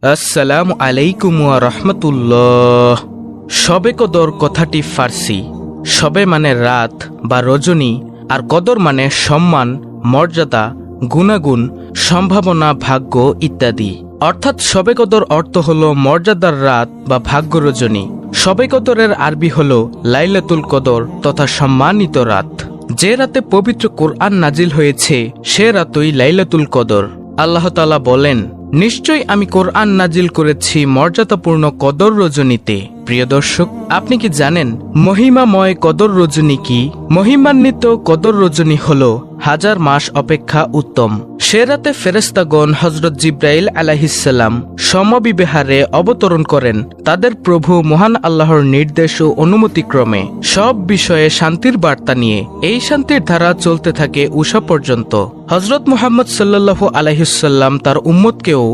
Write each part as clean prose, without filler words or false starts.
আসসালামু আলাইকুম ওয়া রাহমাতুল্লাহ। শবে কদর কথাটি ফার্সি। শবে মানে রাত বা রজনী, আর কদর মানে সম্মান, মর্যাদা, গুণাগুণ, সম্ভাবনা, ভাগ্য ইত্যাদি। অর্থাৎ শবে কদর অর্থ হল মর্যাদার রাত বা ভাগ্য রজনী। শবে কদরের আরবি হল লাইলাতুল কদর তথা সম্মানিত রাত। যে রাতে পবিত্র কোরআন নাজিল হয়েছে সে রাতই লাইলাতুল কদর। আল্লাহ তাআলা বলেন, নিশ্চয়ই আমি কোরআন নাজিল করেছি মর্যাদাপূর্ণ কদর রজনীতে। প্রিয় দর্শক, আপনি কি জানেন মহিমাময় কদর রজনী কি? মহিমান্বিত কদর রজনী হল হাজার মাস অপেক্ষা উত্তম। সে রাতে ফেরেশতাগণ হযরত জিবরাইল আলাইহিসসালাম সমবিহারে অবতরণ করেন তাদের প্রভু মহান আল্লাহর নির্দেশ ও অনুমতিক্রমে, সব বিষয়ে শান্তির বার্তা নিয়ে। এই শান্তির ধারা চলতে থাকে উষা পর্যন্ত। হযরত মুহাম্মদ সাল্লাল্লাহু আলাইহিসসালাম তার উম্মতকেও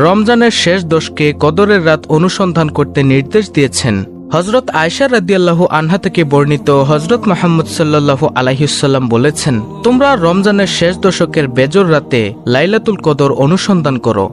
রমজানের শেষ দশকে কদরের রাত অনুসন্ধান করতে নির্দেশ দিয়েছেন। হযরত আয়েশা রাদিয়াল্লাহু আনহা থেকে বর্ণিত, হযরত মুহাম্মদ সাল্লাল্লাহু আলাইহিসসালাম বলেছেন, তোমরা রমজানের শেষ দশকের বেজর রাতে লাইলাতুল কদর অনুসন্ধান করো।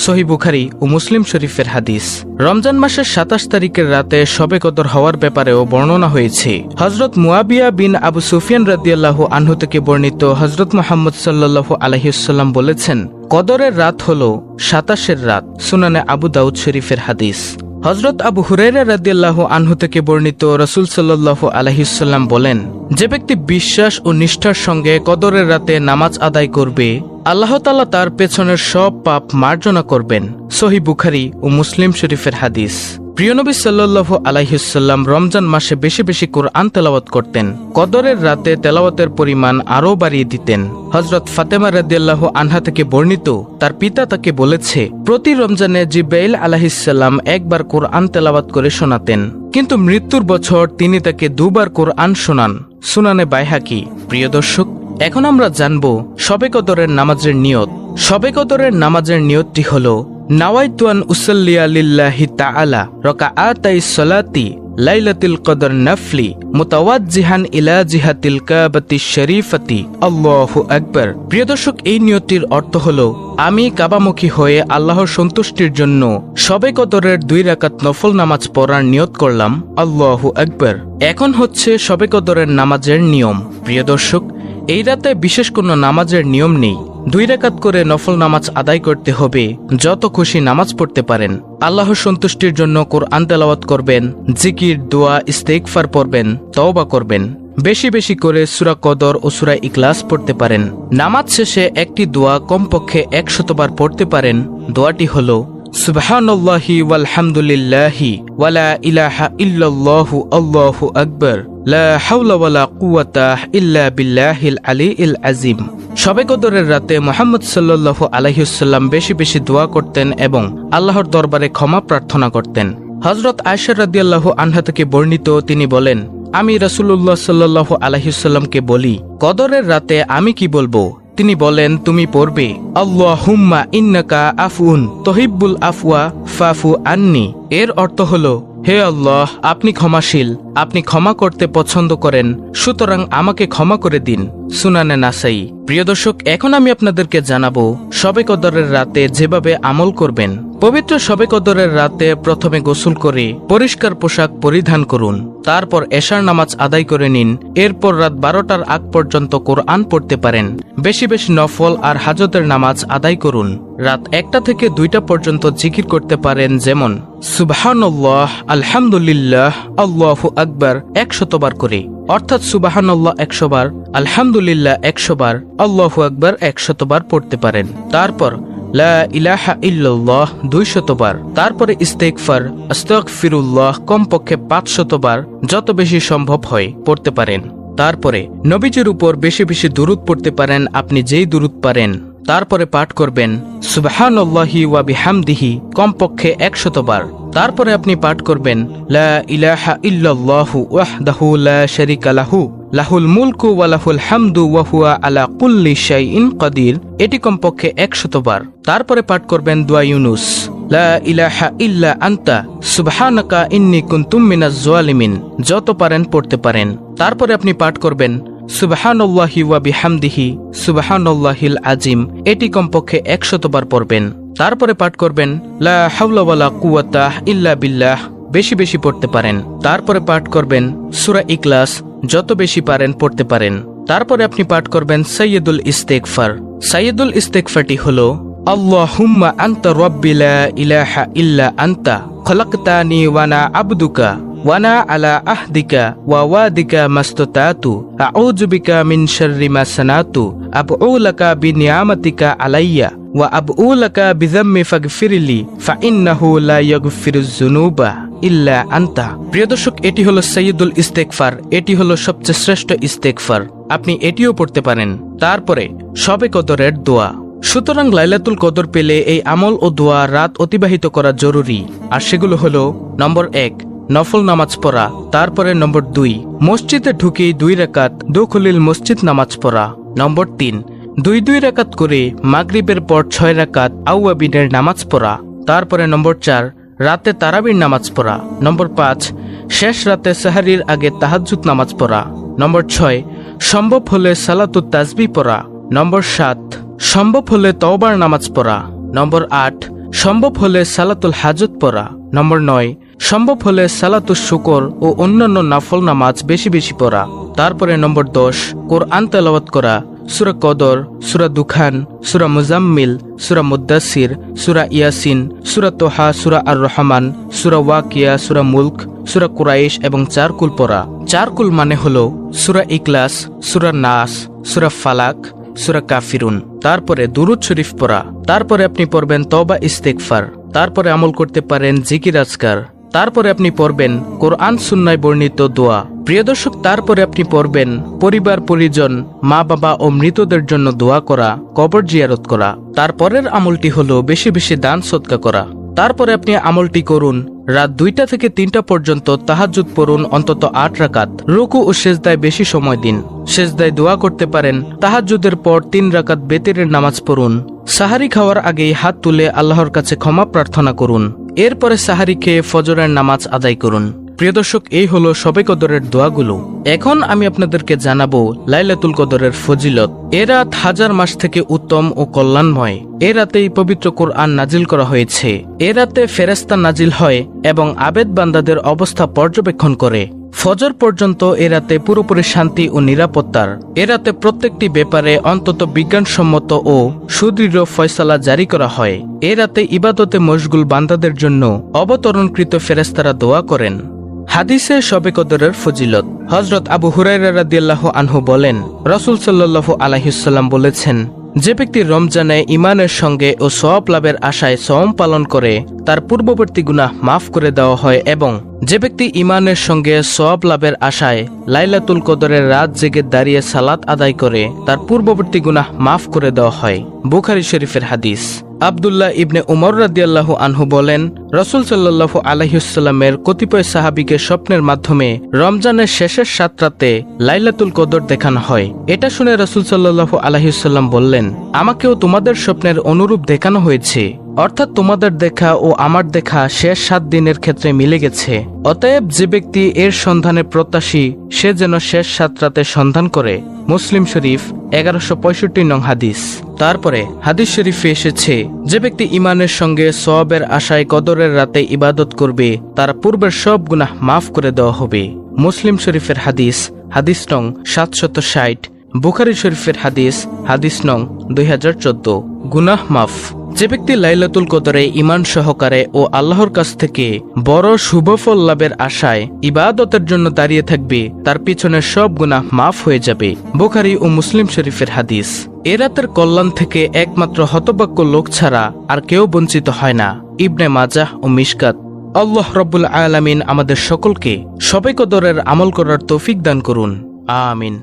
সহিহ বুখারী ও মুসলিম শরীফের হাদিস। রমজান মাসের ২৭ তারিখের রাতে শবে কদর হওয়ার ব্যাপারেও বর্ণনা হয়েছে। হযরত মুয়াবিয়া বিন আবু সুফিয়ান রাদিয়াল্লাহু আনহু থেকে বর্ণিত, হযরত মুহাম্মদ সাল্লাল্লাহু আলাইহিসসালাম বলেছেন, কদরের রাত হলো ২৭-এর রাত। সুনানে আবু দাউদ শরীফের হাদিস। হযরত আবু হুরায়রা রাদিয়াল্লাহু আনহু থেকে বর্ণিত, রাসূল সাল্লাল্লাহু আলাইহিসসালাম বলেন, যে ব্যক্তি বিশ্বাস ও নিষ্ঠার সঙ্গে কদরের রাতে নামাজ আদায় করবে, আল্লাহ তাআলা তার পেছনের সব পাপ মার্জনা করবেন। সহিহ বুখারী ও মুসলিম শরীফের হাদিস। প্রিয় নবী সাল্লাল্লাহু আলাইহিসসালাম রমজান মাসে বেশি বেশি কোরআন তেলাওয়াত করতেন। কদরের রাতে তেলাওয়াতের পরিমাণ আরও বাড়িয়ে দিতেন। হযরত ফাতেমা রাদিয়াল্লাহু আনহা থেকে বর্ণিত, তার পিতা তাকে বলেছে, প্রতি রমজানে জিবরাইল আলাইহিসসালাম একবার কোরআন তেলাওয়াত করে শোনাতেন, কিন্তু মৃত্যুর বছর তিনি তাকে দুবার কোরআন শোনান। সুনানে বাইহাকি। প্রিয় দর্শক, এখন আমরা জানব শবে কদরের নামাজের নিয়ত। শবে কদরের নামাজের নিয়তটি হল, নাওয়াইতু আন উসাল্লিয়া লিল্লাহি তাআলা রাকাআতাইস সালাতি লাইলাতুল কদর নাফলি মুতাওয়াজ্জিহান ইলা জিহাতিল কাবাতিশ শরীফাতি আল্লাহু আকবার। প্রিয় দর্শক, এই নিয়তটির অর্থ হল, আমি কাবামুখী হয়ে আল্লাহর সন্তুষ্টির জন্য শবে কদরের 2 রাকাত নফল নামাজ পড়ার নিয়ত করলাম। আল্লাহু আকবার। এখন হচ্ছে শবে কদরের নামাজের নিয়ম। প্রিয় দর্শক, এই রাতে বিশেষ কোনো নামাজের নিয়ম নেই। 2 রাকাত করে নফল নামাজ আদায় করতে হবে। যত খুশি নামাজ পড়তে পারেন। আল্লাহর সন্তুষ্টির জন্য কোরআন তেলাওয়াত করবেন, জিকির, দোয়া, ইস্তেগফার পড়বেন, তওবা করবেন। বেশি বেশি করে সূরা কদর ও সূরা ইখলাস পড়তে পারেন। নামাজ শেষে একটি দোয়া কমপক্ষে 100 বার পড়তে পারেন। দোয়াটি হলো, সুবহানাল্লাহি ওয়ালহামদুলিল্লাহি ওয়ালা ইলাহা ইল্লাল্লাহু আল্লাহু আকবার লা হাওলা ওয়ালা কুওয়াতা ইল্লা বিল্লাহিল আলিয়্যিল আযীম। শবে কদরের রাতে মুহাম্মদ সাল্লাল্লাহু আলাইহিসসালাম বেশি বেশি দোয়া করতেন এবং আল্লাহর দরবারে ক্ষমা প্রার্থনা করতেন। হযরত আয়েশা রাদিয়াল্লাহু আনহা থেকে বর্ণিত, তিনি বলেন, আমি রাসূলুল্লাহ সাল্লাল্লাহু আলাইহিসসালামকে বলি, কদরের রাতে আমি কি বলবো? তিনি বলেন, তুমি পড়বে, আল্লাহুম্মা ইন্নাকা আফউন তুহিব্বুল আফওয়া ফাফু আন্নি। এর অর্থ হলো, হে আল্লাহ, আপনি ক্ষমাশীল, আপনি ক্ষমা করতে পছন্দ করেন, সুতরাং আমাকে ক্ষমা করে দিন। সুনানে নাসাই। প্রিয় দর্শক, এখন আমি আপনাদেরকে জানাবো শবে কদরের রাতে যেভাবে আমল করবেন। পবিত্র শবে কদরের রাতে প্রথমে গোসল করে পরিষ্কার পোশাক পরিধান করুন। তারপর এশার নামাজ আদায় করে নিন। এরপর রাত 12টার আগ পর্যন্ত কোরআন পড়তে পারেন। বেশি বেশি নফল আর হাজতের নামাজ আদায় করুন। রাত 1টা থেকে 2টা পর্যন্ত জিকির করতে পারেন, যেমন সুবহানাল্লাহ, আলহামদুলিল্লাহ, আল্লাহু আকবার 100 বার করে। অর্থাৎ সুবহানাল্লাহ 100 বার, আলহামদুলিল্লাহ 100 বার, আল্লাহু আকবার 100 বার পড়তে পারেন। তারপর লা ইলাহা ইল্লাল্লাহ 200 বার। তারপরে ইস্তেগফার, আস্তাগফিরুল্লাহ কমপক্ষে 500 বার, যত বেশি সম্ভব হয় পড়তে পারেন। তারপরে নবীজির উপর বেশি বেশি দুরূদ পড়তে পারেন, আপনি যেই দুরূদ পারেন। তারপরে পাঠ করবেন সুবহানাল্লাহি ওয়া বিহামদিহি কমপক্ষে 100 বার। তারপরে আপনি পাঠ করবেন লা ইলাহা ইল্লাল্লাহু ওয়াহদাহু লা শারীকা লাহু লাহুল মুলকু ওয়া লাহুল হামদু ওয়া হুয়া আলা কুল্লি শাইইন কাদির। এটি কমপক্ষে 100 বার। তারপরে পাঠ করবেন দোয়া ইউনুস, লা ইলাহা ইল্লা আনতা সুবহানাকা ইন্নী কুনতু মিনাজ জালিমিন। যত পারেন পড়তে পারেন। তারপরে আপনি পাঠ করবেন সুবহানাল্লাহি ওয়া বিহামদিহি সুবহানাল্লাহিল আযীম। এটি কমপক্ষে 100 বার পড়বেন। তারপরে পাঠ করবেন লা হাওলা ওয়ালা কুওয়াতা ইল্লা বিল্লাহ, বেশি বেশি পড়তে পারেন। তারপরে পাঠ করবেন সূরা ইখলাস, যত বেশি পারেন পড়তে পারেন। তারপরে আপনি পাঠ করবেন সাইয়্যিদুল ইস্তেগফার। সাইয়্যিদুল ইস্তেগফারটি হলো আল্লাহুম্মা আনতা রাব্বি লা ইলাহা ইল্লা আনতা খলাকতানি ওয়া আনা আবদুকা ওয়া আনা আলা আহদিকা ওয়া ওয়াদিকা মাসতাতাতু আউযু বিকা মিন শাররি মা সানাতু আবউ লাকা বিনিয়ামাতিকা আলাইয়া ওয়া আবউ লাকা বিযাম্মি ফাগফিরলি ফাইন্নাহু লা ইয়াগফিরুয যুনুবা ইল্লা আনতা। প্রিয় দর্শক, এটি হলো সাইয়্যিদুল ইস্তেগফার। এটি হলো সবচেয়ে শ্রেষ্ঠ ইস্তেগফার, আপনি এটিও পড়তে পারেন। তারপরে শবে কদরের দোয়া। সুতরাং লাইলাতুল কদর পেলে এই আমল ও দোয়া রাত অতিবাহিত করা জরুরি। আর সেগুলো হলো নম্বর 1, নফল নামাজ পড়া। তারপরে নম্বর 2, মসজিদে ঢুকেই 2 রাকাত দুখুলিল মসজিদ নামাজ পড়া। নম্বর 3, 2 রাকাত করে মাগরিবের পর 6 রাকাত আওয়াবিনের নামাজ পড়া। তারপরে নম্বর 4, রাতে তারাবির নামাজ পড়া। নম্বর 5, শেষ রাতে সাহারির আগে তাহাজ্জুদ নামাজ পড়া। নম্বর 6, সম্ভব হলে সালাতুত তাসবিহ পড়া। নম্বর 7, সম্ভব হলে তওবার নামাজ পড়া। নম্বর 8, সম্ভব হলে সালাতুল হাজত পড়া। নম্বর 9, সম্ভব হলে সালাতুল শুকর ও অন্যান্য নফল নামাজ বেশি বেশি পড়া। তারপরে নম্বর 10, কোরআন তেলাওয়াত করা। সূরা কদর, সূরা দুখান, সূরা মুজাম্মিল, সূরা মুদ্দাসির, সূরা ইয়াসিন, সূরা তোহা, সূরা আর রহমান, সূরা ওয়াকিয়া, সূরা মুলক, সূরা কুরাইশ এবং 4 কুল পড়া। 4 কুল মানে হলো সূরা ইখলাস, সূরা নাস, সূরা ফালাক, সূরা কাফিরুন। তারপরে দুরূদ শরীফ পড়া। তারপরে আপনি পড়বেন তওবা ইস্তেগফার। তারপরে আমল করতে পারেন জিকির আজকার। তারপরে আপনি পড়বেন কোরআন সুন্নায় বর্ণিত দোয়া। প্রিয় দর্শক, তারপরে আপনি পড়বেন পরিবার পরিজন, মা বাবা ও মৃতদের জন্য দোয়া করা, কবর জিয়ারত করা। তারপরের আমলটি হলো বেশি বেশি দান সদকা করা। তারপরে আপনি আমলটি করুন রাত 2টা থেকে 3টা পর্যন্ত তাহাজ্জুদ পড়ুন অন্তত 8 রাকাত। রুকু ও সেজদায় বেশি সময় দিন। সেজদায় দোয়া করতে পারেন। তাহাজ্জুদের পর 3 রাকাত বেতেরের নামাজ পড়ুন। সাহারি খাওয়ার আগেই হাত তুলে আল্লাহর কাছে ক্ষমা প্রার্থনা করুন। এরপরে সাহারি খেয়ে ফজরের নামাজ আদায় করুন। প্রিয় দর্শক, এই হলো শবে কদরের দোয়াগুলো। এখন আমি আপনাদেরকে জানাবো লাইলাতুল কদরের ফজিলত। এ রাত 1000 মাস থেকে উত্তম ও কল্যাণময়। এ রাতেই পবিত্র কোরআন নাজিল করা হয়েছে। এ রাতে ফেরেশতা নাজিল হয় এবং আবেদ বান্দাদের অবস্থা পর্যবেক্ষণ করে। ফজর পর্যন্ত এ রাতে পুরোপুরি শান্তি ও নিরাপত্তার। এ রাতে প্রত্যেকটি ব্যাপারে অন্তত বিজ্ঞানসম্মত ও সুদৃঢ় ফয়সালা জারি করা হয়। এ রাতে ইবাদতে মশগুল বান্দাদের জন্য অবতরণকৃত ফেরেশতারা দোয়া করেন। হাদিসে শবে কদরের ফজিলত। হযরত আবু হুরায়রা রাদিয়াল্লাহু আনহু বলেন, রাসূল সাল্লাল্লাহু আলাইহি ওয়াসাল্লাম বলেছেন, যে ব্যক্তি রমজানে ঈমানের সঙ্গে ও সওয়াব লাভের আশায় সওম পালন করে তার পূর্ববর্তী গুনাহ মাফ করে দেওয়া হয়, এবং যে ব্যক্তি ঈমানের সঙ্গে সওয়াব লাভের আশায় লাইলাতুল কদরের রাত জেগে দাঁড়িয়ে সালাত আদায় করে তার পূর্ববর্তী গুনাহ মাফ করে দেওয়া হয়। বুখারী শরীফের হাদিস। আব্দুল্লাহ ইবনে উমর রাদিয়াল্লাহু আনহু বলেন, রাসূল সাল্লাল্লাহু আলাইহি ওয়াসাল্লামের কতিপয় সাহাবীকে স্বপ্নের মাধ্যমে রমজানের শেষের 7 রাতে লাইলাতুল কদর দেখানো হয়। এটা শুনে রাসূল সাল্লাল্লাহু আলাইহি ওয়াসাল্লাম বললেন, আমাকেও তোমাদের স্বপ্নের অনুরূপ দেখানো হয়েছে। অর্থাৎ তোমাদের দেখা ও আমার দেখা শেষ 7 দিনের ক্ষেত্রে মিলে গেছে। অতএব যে ব্যক্তি এর সন্ধানে প্রত্যাশী সে যেন শেষ 7 রাতে সন্ধান করে। মুসলিম শরীফ 1165 নং হাদিস। তারপরে হাদিস শরীফে এসেছে, যে ব্যক্তি ঈমানের সঙ্গে সওয়াবের আশায় কদরের রাতে ইবাদত করবে তার পূর্বের সব গুনাহ মাফ করে দেওয়া হবে। মুসলিম শরীফের হাদিস, হাদিস নং 760। বুখারী শরীফের হাদিস, হাদিস নং 2014। গুনাহ মাফ। যে ব্যক্তি লাইলাতুল কদরে ঈমান সহকারে ও আল্লাহর কাছ থেকে বড় শুভফল লাভের আশায় ইবাদতের জন্য দাঁড়িয়ে থাকবে তার পিছনের সব গুনাহ মাফ হয়ে যাবে। বুখারী ও মুসলিম শরীফের হাদিস। এ রাতের কল্যাণ থেকে একমাত্র হতভাগ্য লোক ছাড়া আর কেউ বঞ্চিত হয় না। ইবনে মাজাহ ও মিশকাত। আল্লাহ রাব্বুল আলামিন আমাদের সকলকে শবে কদরের আমল করার তৌফিক দান করুন। আমিন।